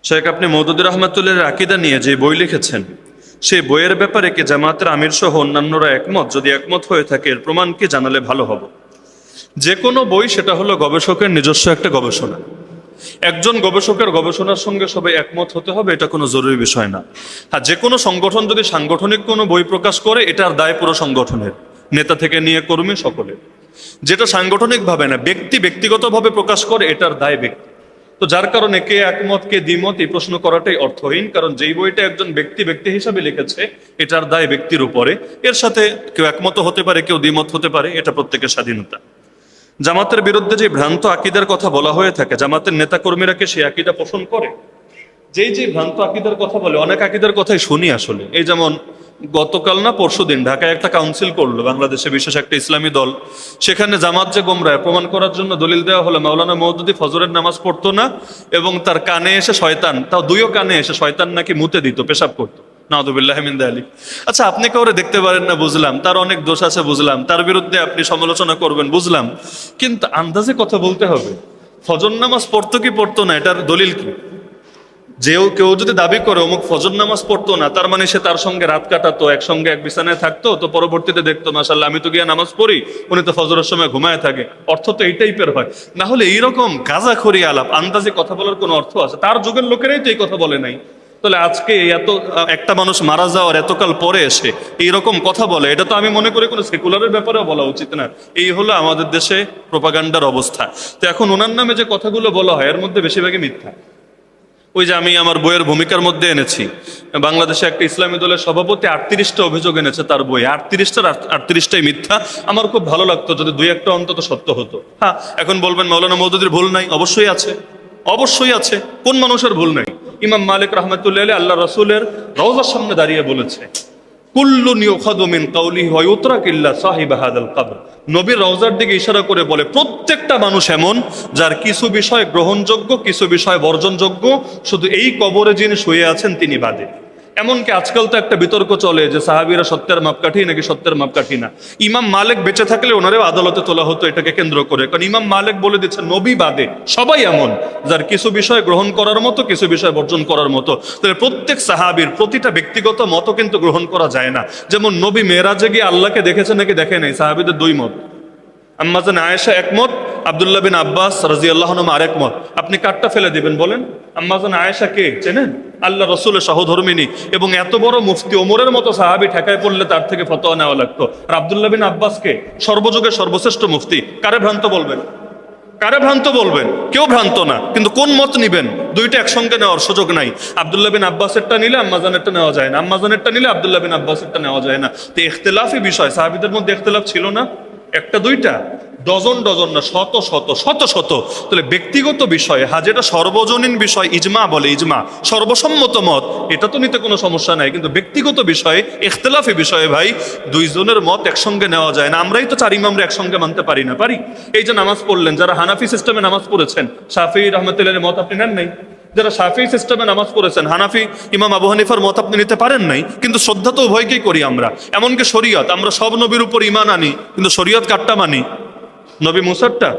শেখ আপনি মওদুদী রহমাতুল্লাহর আকীদা নিয়ে যে বই লিখেছেন, সেই বইয়ের ব্যাপারে কি জামায়াতের আমির সহ অন্যান্যরা একমত? যদি একমত হয়ে থাকে এর প্রমাণ কি জানালে ভালো হবে। যে কোনো বই সেটা হলো গবেষকের নিজস্ব একটা গবেষণা। একজন গবেষকের গবেষণার সঙ্গে সবাই একমত হতে হবে এটা কোনো জরুরি বিষয় না। হ্যাঁ, যে কোনো সংগঠন যদি সাংগঠনিক কোনো বই প্রকাশ করে এটার দায় পুরো সংগঠনের, নেতা থেকে নিয়ে কর্মী সকলে। যেটা সাংগঠনিকভাবে না, ব্যক্তিগতভাবে প্রকাশ করে এটার দায় ব্যক্তি। তো যার কারণে কে একমত কে দ্বিমত এই প্রশ্ন করাটাই অর্থহীন, কারণ যেই বইটা একজন ব্যক্তি হিসাবে লিখেছে এটার দায় ব্যক্তির উপরে। এর সাথে কেউ একমত হতে পারে, কেউ দ্বিমত হতে পারে, এটা প্রত্যেকের স্বাধীনতা। জামাতের বিরুদ্ধে যে ভ্রান্ত আকীদার কথা বলা হয়ে থাকে, জামাতের নেতাকর্মীরা কি সেই আকীদা পোষণ করে? যে ভ্রান্ত আকীদার কথা বলে, অনেক আকীদার কথাই শুনি আসলে। এই যেমন গতকাল না পরশুদিন ঢাকায় একটা কাউন্সিল করলো বাংলাদেশে বিশেষ একটা ইসলামী দল। সেখানে জামাত যে গোমরাহ প্রমাণ করার জন্য দলিল দেওয়া হলো মাওলানা মওদুদী ফজরের নামাজ পড়তো না এবং তার কানে এসে শয়তান, তাও দুইও কানে এসে শয়তান নাকি মুতে দিত, পেশাব করতো। নাউযুবিল্লাহি মিন যালিক। আচ্ছা, আপনি কাউরে দেখতে পারেন না বুঝলাম, তার অনেক দোষ আছে বুঝলাম, তার বিরুদ্ধে আপনি সমালোচনা করবেন বুঝলাম, কিন্তু আন্দাজে কথা বলতে হবে। ফজর নামাজ পড়তো কি পড়তো না এটার দলিল কি? কেউ যদি দাবি করে অমুক ফজর নামাজ পড়তো না, তার মানে সে তার সঙ্গে রাত কাটাতো, একসঙ্গে এক বিছানায় থাকতো, তো পরবর্তীতে দেখতো মাশাআল্লাহ আমি তো গিয়ে নামাজ পড়ি, উনি তো ফজরের সময় ঘুমায় থাকে। অর্থ তো এই টাইপের হয়। না হলে এইরকম গাঁজাখড়ি আলাপ আন্দাজে কথা বলার কোনো অর্থ আছে? তার যুগের লোকেরাই তো এই কথা বলে নাই, তাহলে আজকে এত একটা মানুষ মারা যাওয়ার এতকাল পরে এসে এইরকম কথা বলে, এটা তো আমি মনে করি কোনো সেকুলারের ব্যাপারেও বলা উচিত না। এই হলো আমাদের দেশে প্রোপাগান্ডার অবস্থা। তো এখন ওনার নামে যে কথাগুলো বলা হয় এর মধ্যে বেশিরভাগই মিথ্যা। ওই যে আমি আমার বইয়ের ভূমিকার মধ্যে এনেছি, বাংলাদেশে একটা ইসলামী দলের সভাপতি 38টা অভিযোগ এনেছে তার বই, 38টাই মিথ্যা। আমার খুব ভালো লাগতো যদি দুই একটা অন্তত সত্য হতো। হ্যাঁ, এখন বলবেন মাওলানা মওদুদীর ভুল নাই, অবশ্যই আছে, অবশ্যই আছে। কোন মানুষের ভুল নাই? ইমাম মালিক রাহমাতুল্লাহ আলাইহি আল্লাহ রাসূলের রওজার সামনে দাঁড়িয়ে বলেছে কুল্লুন ইউখাযু মিন কাওলিহি ওয়া ইউতরাক ইল্লা সাহিব হাযাল কবর। নবীর রওজার দিকে ইশারা করে বলে প্রত্যেকটা মানুষ এমন যার কিছু বিষয় গ্রহণযোগ্য, কিছু বিষয় বর্জনযোগ্য, শুধু এই কবরে যিনি শুয়ে আছেন তিনি বাদে। এমনকি আজকাল তো একটা বিতর্ক চলে যে সাহাবীরা সত্যের মাপকাঠি নাকি সত্যের মাপকাঠি না। ইমাম মালিক বেঁচে থাকলে ওনারেও আদালতে তোলা হতো এটাকে কেন্দ্র করে, কারণ ইমাম মালিক বলে দিচ্ছে নবী বাদে সবাই এমন যার কিছু বিষয় গ্রহণ করার মতো, কিছু বিষয় বর্জন করার মতো। তাহলে প্রত্যেক সাহাবীর প্রতিটা ব্যক্তিগত মতো কিন্তু গ্রহণ করা যায় না। যেমন নবী মেরাজে গিয়ে আল্লাহকে দেখেছে নাকি দেখে নাই, সাহাবীদের দুই মত। আম্মাজান আয়েশা একমত, আব্দুল্লাহ বিন আব্বাস রাদিয়াল্লাহু আনহু আরেক মত। আপনি কাটটা ফেলে দিবেন বলেন? আম্মাজান আয়েশা কে চেনেন? আল্লাহ রসুলের সহধর্মিনী, এবং এত বড় মুফতি ওমরের মতো সাহাবী ঠেকায় পড়লে তার থেকে ফতোয়া নেওয়া লাগতো। আর আব্দুল্লাহ বিন আব্বাস কে? সর্বযুগের সর্বশ্রেষ্ঠ মুফতি। কারে ভ্রান্ত বলবেন? কারে ভ্রান্ত বলবেন? কেউ ভ্রান্ত না, কিন্তু কোন মত নিবেন? দুইটা একসঙ্গে নেওয়ার সুযোগ নাই। আব্দুল্লাহ বিন আব্বাসেরটা নিলে আম্মাজানেরটা নেওয়া যায় না, আম্মাজানেরটা নিলে আব্দুল্লাহ বিন আব্বাসেরটা নেওয়া যায় না। তো ইখতিলাফি বিষয়, সাহাবীদের মধ্যে ইখতিলাফ ছিল না, একটা দুইটা, ডজন ডজন না, শত শত শত শত। তাহলে ব্যক্তিগত বিষয়ে যেটা সর্বজনীন বিষয়, ইজমা বলে, ইজমা সর্বসম্মত মত, এটা তো নিতে কোনো সমস্যা নাই। কিন্তু ব্যক্তিগত বিষয়ে, ইখতিলাফি বিষয়ে ভাই দুইজনের মত একসঙ্গে নেওয়া যায় না। আমরাই তো চার ইমামরা একসঙ্গে মানতে পারি না, পারি? এই যে নামাজ পড়লেন, যারা হানাফি সিস্টেমে নামাজ পড়েছেন, শাফিঈ রাহমাতুল্লাহির মত আপনি নেন নাই। যারা শাফিঈ সিস্টেমে নামাজ পড়েছেন, হানাফি ইমাম আবু হানিফার মত আপনি নিতে পারেন নাই, কিন্তু শ্রদ্ধা তো উভয়কেই করি আমরা। এমনকি শরীয়ত, আমরা সব নবীর উপর ঈমান আনি, কিন্তু শরীয়ত কাটটা মানি? নবী মুসারটা,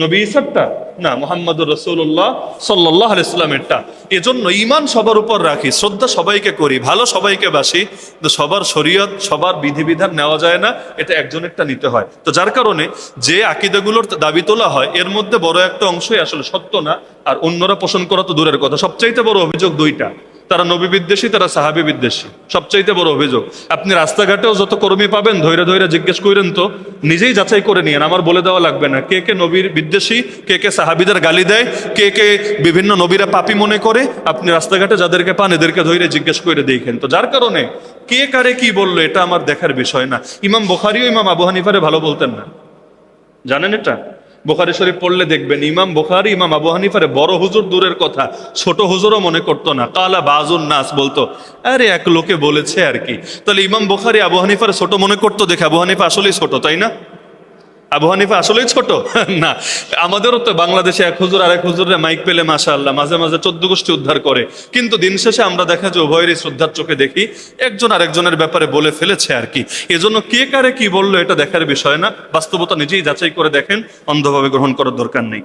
নবী ঈসারটা না, মুহাম্মদুর রাসূলুল্লাহ সাল্লাল্লাহু আলাইহি ওয়াসাল্লামেরটা। এজন্য ঈমান সবার উপর রাখি, শ্রদ্ধা সবাইকে করি, ভালো সবাইকে বাসি, কিন্তু সবার শরীয়ত, সবার বিধিবিধান নেওয়া যায় না, এটা একজনেরটা নিতে হয়। তো যার কারণে যে আকীদাগুলোর দাবি তোলা হয় এর মধ্যে বড় একটা অংশই আসলে সত্য না, আর অন্যরা পোষণ করা তো দূরের কথা। সবচাইতে বড় অভিযোগ দুইটা, তারা নবী বিদ্বেষী, তারা সাহাবী বিদ্বেষী, সবচাইতে বড় অভিযোগ। আপনি রাস্তাঘাটেও যত কর্মী পাবেন ধৈর্য ধৈর্য জিজ্ঞেস করেন তো, নিজেই যাচাই করে নিয়েন, আমার বলে দেওয়া লাগবে না কে কে নবীর বিদ্বেষী, কে কে সাহাবীদের গালি দেয়, কে কে বিভিন্ন নবীরা পাপী মনে করে। আপনি রাস্তাঘাটে যাদেরকে পান এদেরকে ধৈর্য জিজ্ঞেস করে দেখেন। তো যার কারণে কে কারে কি বললো এটা আমার দেখার বিষয় না। ইমাম বুখারীও ইমাম আবু হানিফারে ভালো বলতেন না, জানেন এটা? বুখারী শরীফ পড়লে দেখবেন ইমাম বুখারী ইমাম আবু হানিফারে বড় হুজুর দূরের কথা, ছোট হুজুরও মনে করতো না। কালা বাজুন নাস বলতো, আরে এক লোকে বলেছে আর কি। তাহলে ইমাম বুখারী আবু হানিফারে ছোট মনে করতো দেখে আবু হানিফা আসলেই ছোট, তাই না? আবু হানিফা আসলেই ছোট? না, আমাদেরও তো বাংলাদেশে এক হুজুর আর এক হুজুরের মাইক পেলে মাশাআল্লাহ মাঝে মাঝে 14 গোষ্ঠী উদ্ধার করে, কিন্তু দিন শেষে আমরা দেখা যায় উভয়েরই শ্রদ্ধার চোখে দেখি একজন আরেকজনের ব্যাপারে বলে ফেলেছে আর কি। এজন্য কে কারে কি বললো এটা দেখার বিষয় না, বাস্তবতা নিজেই যাচাই করে দেখেন, অন্ধভাবে গ্রহণ করার দরকার নেই।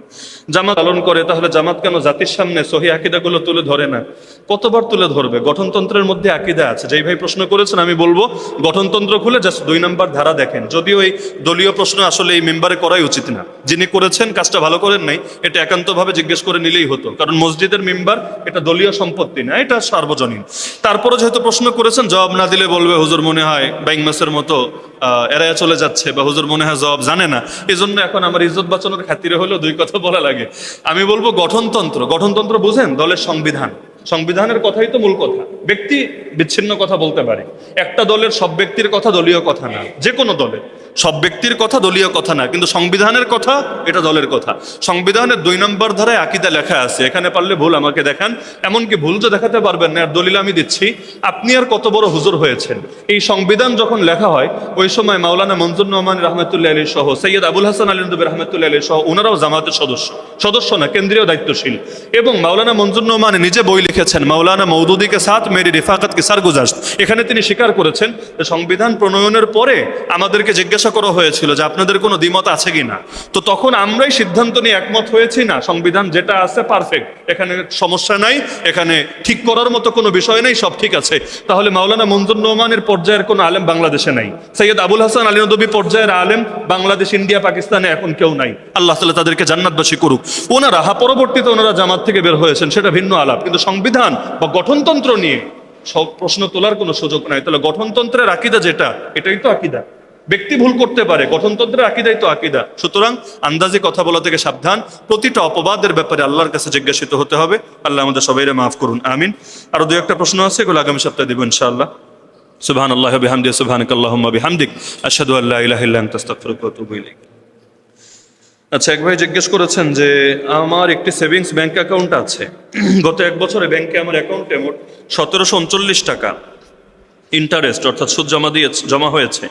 জামাত পালন করে, তাহলে জামাত কেন জাতির সামনে সহি আকীদাগুলো তুলে ধরে না? কতবার তুলে ধরবে? গঠনতন্ত্রের মধ্যে আকীদা আছে। যেই ভাই প্রশ্ন করেছেন আমি বলবো গঠনতন্ত্র খুলে জাস্ট 2 নম্বর ধারা দেখেন। যদিও এই দলীয় প্রশ্ন আসলে এই মেম্বারে করাই উচিত না, যিনি করেছেন কাজটা ভালো করেন নাই, এটা একান্তভাবে জিজ্ঞেস করে নিলেই হতো, কারণ মসজিদের মেম্বার এটা দলীয় সম্পত্তি না, এটা সার্বজনীন। তারপরে যেহেতু প্রশ্ন করেছেন, জবাব না দিলে বলবে হুজুর মনে হয় বাইং মাসের মতো এড়াইয়া চলে যাচ্ছে, বা হুজুর মনে হয় জবাব জানে না। এই জন্য এখন আমার ইজ্জত বাঁচানোর খাতিরে হলেও 2 কথা বলা লাগে। আমি বলবো গঠনতন্ত্র, গঠনতন্ত্র বুঝেন? দলের সংবিধান, সংবিধানের কথাই তো মূল কথা। ব্যক্তি বিচ্ছিন্ন কথা বলতে পারে, একটা দলের সব ব্যক্তির কথা দলীয় কথা না, যে কোনো দলের সব ব্যক্তির কথা দলীয় কথা না, কিন্তু সংবিধানের কথা এটা দলের কথা। সংবিধানের 2 নম্বর ধারায় আকীদা লেখা আছে, এখানে পারলে ভুল আমাকে দেখান, এমনকি ভুল তো দেখাতে পারবেন না, আর দলিল আমি দিচ্ছি। আপনি আর কত বড় হুজুর হয়েছেন, এই সংবিধান যখন লেখা হয় ওই সময় মাওলানা মনজুর নোমান রহমতুল্লাহ আলী সহ সৈয়দ আবুল হাসান আলী নদী রহমতুল্লাহ আলী সহ ওনারাও জামাতের সদস্য, সদস্য না কেন্দ্রীয় দায়িত্বশীল। এবং মাওলানা মনজুর নোমান নিজে বই লিখেছেন মাওলানা মৌদুদি কে সাথ মেরি রিফাকত কি সারগুজাশত, এখানে তিনি স্বীকার করেছেন যে সংবিধান প্রণয়নের পরে আমাদেরকে জিজ্ঞাসা করা হয়েছিল যে আপনাদের কোনো দ্বিমত আছে কিনা, তো তখন আমরাই সিদ্ধান্ত নিয়ে একমত হয়েছি না সংবিধান যেটা আছে পারফেক্ট, এখানে সমস্যা নাই, এখানে ঠিক করার মতো কোনো বিষয় নেই, সব ঠিক আছে। তাহলে মাওলানা মনজুর নোমানের পর্যায়ের কোনো আলেম বাংলাদেশে নাই, সৈয়দ আবুল হাসান আলী নদী পর্যায়ের আলেম বাংলাদেশ, ইন্ডিয়া, পাকিস্তানে এখন কেউ নাই। আল্লাহ তাআলা তাদেরকে জান্নাতবাসী করুক। ওনারা পরবর্তীতে ওনারা জামাত থেকে বের হয়েছেন, সেটা ভিন্ন আলাপ, কিন্তু সংবিধান বা গঠনতন্ত্র নিয়ে সব প্রশ্ন তোলার কোনো সুযোগ নাই। তাহলে গঠনতন্ত্রের আকীদা যেটা, এটাই তো আকীদা। ব্যক্তি ভুল করতে পারে, গঠনতন্ত্রের আকীদাই তো আকীদা। সুতরাং আন্দাজে কথা বলা থেকে সাবধান, প্রতিটা অপবাদের ব্যাপারে আল্লাহর কাছে জিজ্ঞাসিত হতে হবে। আল্লাহ আমাদের সবাইরে মাফ করুন, আমিন। আরো 2-1টা প্রশ্ন আছে, এগুলো আগামী সপ্তাহে দিব ইনশাআল্লাহ। সুবহানাল্লাহি ওয়া বিহামদিহি, সুবহানাকাল্লাহুম্মা বিহামদিক, আশহাদু আল্লা ইলাহা ইল্লা আনতা, আস্তাগফিরুকা ওয়া আতুবু ইলাইক। আচ্ছা, এক ভাই জিজ্ঞেস করেছেন যে আমার একটি সেভিংস ব্যাংক অ্যাকাউন্ট আছে, গত 1 বছরে ব্যাংকে আমার অ্যাকাউন্টে মোট 1739 টাকা ইন্টারেস্ট অর্থাৎ সুদ জমা হয়েছে।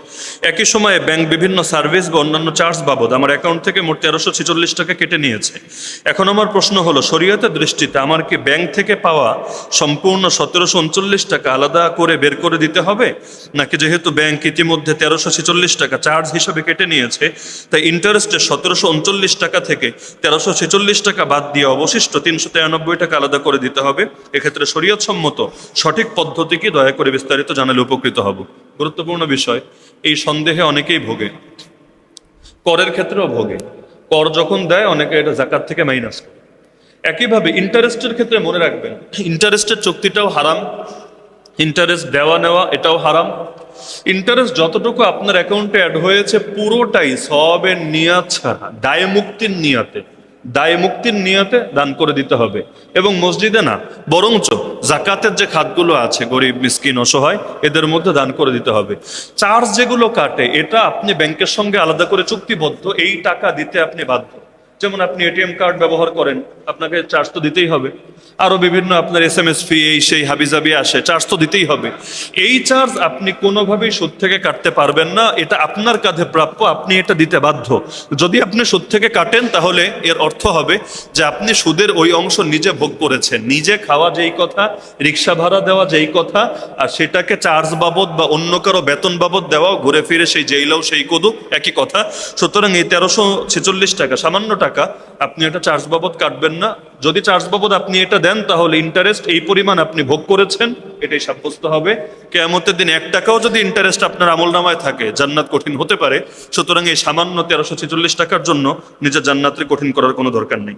একই সময়ে ব্যাংক বিভিন্ন সার্ভিস বা অন্যান্য চার্জ বাবদ আমার অ্যাকাউন্ট থেকে মোট 1346 টাকা কেটে নিয়েছে। এখন আমার প্রশ্ন হলো, শরীয়তের দৃষ্টিতে আমার কি ব্যাংক থেকে পাওয়া সম্পূর্ণ 1739 টাকা আলাদা করে বের করে দিতে হবে, নাকি যেহেতু ব্যাংক ইতিমধ্যে 1346 টাকা চার্জ হিসেবে কেটে নিয়েছে, তাই ইন্টারেস্টের 1739 টাকা থেকে 1346 টাকা বাদ দিয়ে অবশিষ্ট 393 টাকা আলাদা করে দিতে হবে? এক্ষেত্রে শরীয়ত সম্মত সঠিক পদ্ধতি কি, দয়া করে বিস্তারিত জানালে উপকৃত হব। গুরুত্বপূর্ণ বিষয়, এই সন্দেহে অনেকেই ভোগে, করের ক্ষেত্রেও ভোগে। কর যখন দেয় অনেকে এটা যাকাত থেকে মাইনাস করে। একইভাবে ইন্টারেস্টের ক্ষেত্রে মনে রাখবেন, ইন্টারেস্টের চুক্তিটাও হারাম, ইন্টারেস্ট দেওয়া নেওয়া এটাও হারাম। ইন্টারেস্ট যতটুকু আপনার অ্যাকাউন্টে অ্যাড হয়েছে পুরোটাই সওয়াবের নিয়াত ছাড়া দায় মুক্তির নিয়াতে, দায় মুক্তির নিয়াতে দান করে দিতে হবে। এবং মসজিদে না, বরঞ্চ জাকাতের যে খাতগুলো আছে গরিব মিসকিন অসহায় এদের মধ্যে দান করে দিতে হবে। চার্জ যেগুলো কাটে এটা আপনি ব্যাংকের সঙ্গে আলাদা করে চুক্তিবদ্ধ, এই টাকা দিতে আপনি বাধ্য। যেমন আপনি এটিএম কার্ড ব্যবহার করেন, আপনাকে চার্জ তো দিতেই হবে। আরো বিভিন্ন আপনার SMS ফি এই সেই হাবিজাবি আসে, চার্জ তো দিতেই হবে। এই চার্জ আপনি কোনোভাবেই সুদ থেকে কাটতে পারবেন না, এটা আপনার কাঁধে প্রাপ্য, আপনি এটা দিতে বাধ্য। যদি আপনি সুদ থেকে কাটেন তাহলে এর অর্থ হবে যে আপনি সুদের ওই অংশ নিজে ভোগ করেছেন, নিজে খাওয়া যেই কথা, রিক্সা ভাড়া দেওয়া যেই কথা, আর সেটাকে চার্জ বাবদ বা অন্য কারো বেতন বাবদ দেওয়া, ঘুরে ফিরে সেই জেইলাও সেই কদু, একই কথা। সুতরাং এই 1346 টাকা সামান্য টাকা আপনি এটা চার্জ বাবদ কাটবেন না। যদি চার্জ বাবদ আপনি এটা দেন তাহলে ইন্টারেস্ট এই পরিমাণ আপনি ভোগ করেছেন এটাই সাব্যস্ত হবে। কিয়ামতের দিন 1 টাকাও যদি ইন্টারেস্ট আপনার আমলনামায় থাকে জান্নাত কঠিন হতে পারে। সুতরাং এই সামান্য 1346 টাকার জন্য নিজের জান্নাতকে কঠিন করার কোনো দরকার নেই।